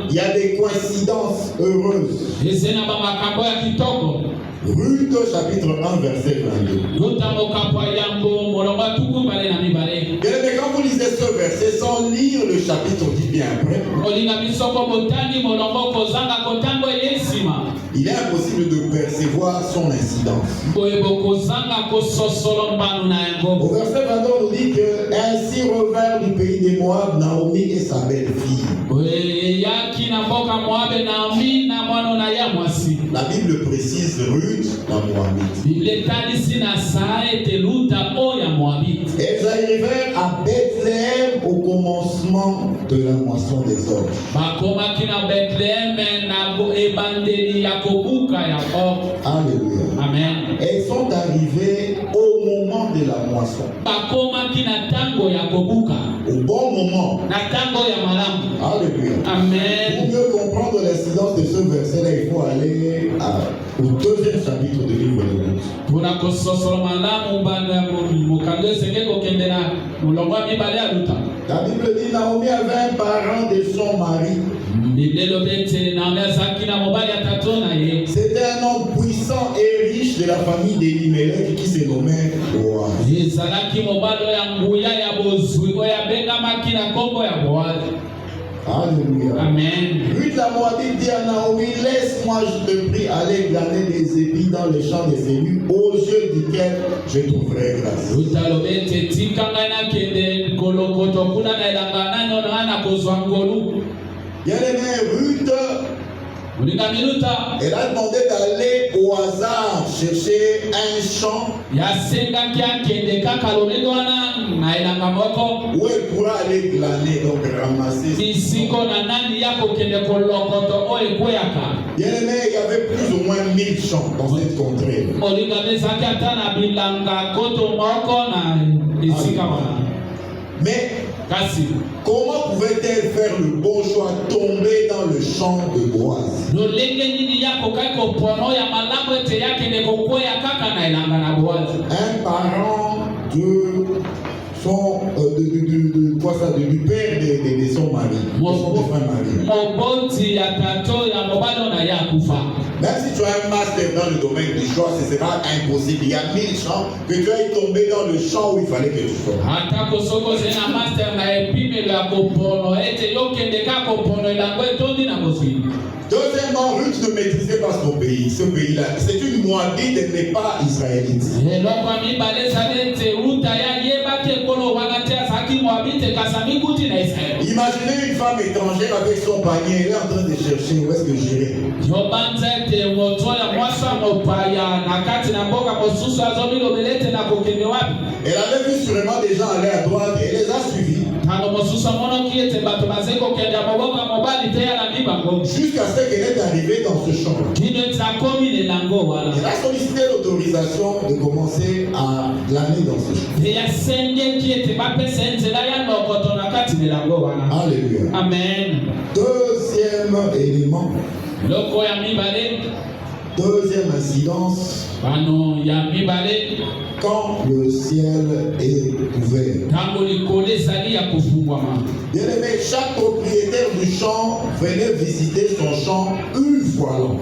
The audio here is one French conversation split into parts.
Il y a des coïncidences heureuses. Ruth chapitre 1 verset 22. Bien, quand vous lisez ce verset sans lire le chapitre qui vient après, il est impossible de percevoir son incidence. Au verset 22, on nous dit que ainsi revint du pays des Moab Naomi et sa belle-fille. La Bible précise Ruth, la Moabite. Elles arrivèrent à Bethléem au commencement de la moisson des orges. Alléluia. Amen. Elles sont arrivées au moment de la moisson. Au bon moment. Alléluia. Amen. Pour mieux comprendre l'incidence de ce verset-là, il faut aller au deuxième chapitre du livre de Ruth. La Bible dit Naomi avait un parent de son mari. C'était un homme puissant et riche de la famille d'Elimelech qui se nommait Boaz. Alléluia. Amen. Ruth la Moabite dit à Naomi, laisse-moi, je te prie, aller glaner des épis dans les champs des élus, aux yeux duquel je trouverai grâce. Bien-aimé, Ruth, elle a demandé d'aller au hasard chercher un champ où elle pourra aller glaner, donc ramasser. Bien-aimé, il y avait plus ou moins 1000 champs dans cette contrée. Mais comment pouvait-elle faire le bon choix, tomber dans le champ de Boaz? Un parent du père de son mari, de son défunt mari. Même si tu as un master dans le domaine du choix, ce sera impossible. Il y a 1000 champs que tu ailles tomber dans le champ où il fallait que tu sois. Deuxièmement, Ruth ne maîtrisait pas son pays. Ce pays-là, c'est une Moabite, elle n'est pas israélite. Imaginez une femme étrangère avec son panier, elle est en train de chercher où est-ce que j'irai. Elle avait vu sûrement des gens aller à droite et elle les a suivis. Jusqu'à ce qu'elle est arrivée dans ce champ. Elle a sollicité l'autorisation de commencer à glaner dans ce champ. Alléluia. Amen. Deuxième élément. Deuxième incidence. Quand le ciel est ouvert. Bien aimé, chaque propriétaire du champ venait visiter son champ une fois l'an.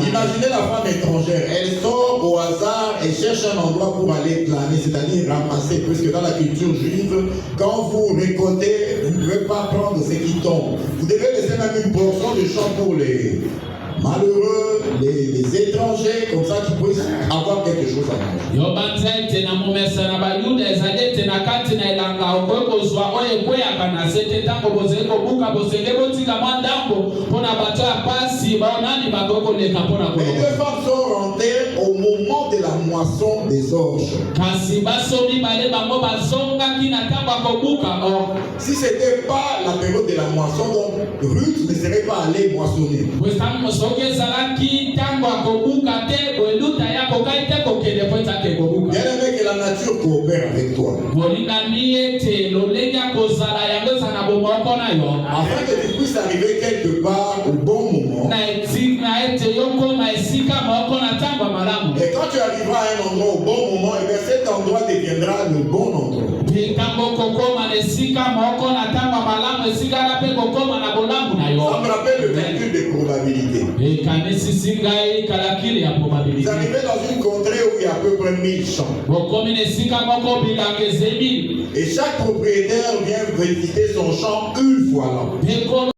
Imaginez la femme étrangère, elle sort au hasard et cherche un endroit pour aller glaner, c'est-à-dire ramasser, puisque dans la culture juive, quand vous récoltez, vous ne pouvez pas prendre ce qui tombe. Vous devez laisser même une portion de champ pour les malheureux, les étrangers, comme ça qu'ils puissent avoir quelque chose à manger. Les deux femmes sont rentrées au moment de la moisson des orges. Si ce n'était pas la période de la moisson, donc Ruth ne serait pas allée moissonner. Bien aimé, que la nature nature coopère avec toi. Afin que tu puisses arriver quelque part au bon moment. Et quand tu arriveras à un endroit au bon moment, et bien cet endroit deviendra le bon endroit. Ça me rappelle le calcul des probabilités. Vous arrivez dans une contrée où il y a à peu près 1000 champs. Et chaque propriétaire vient visiter son champ une fois là.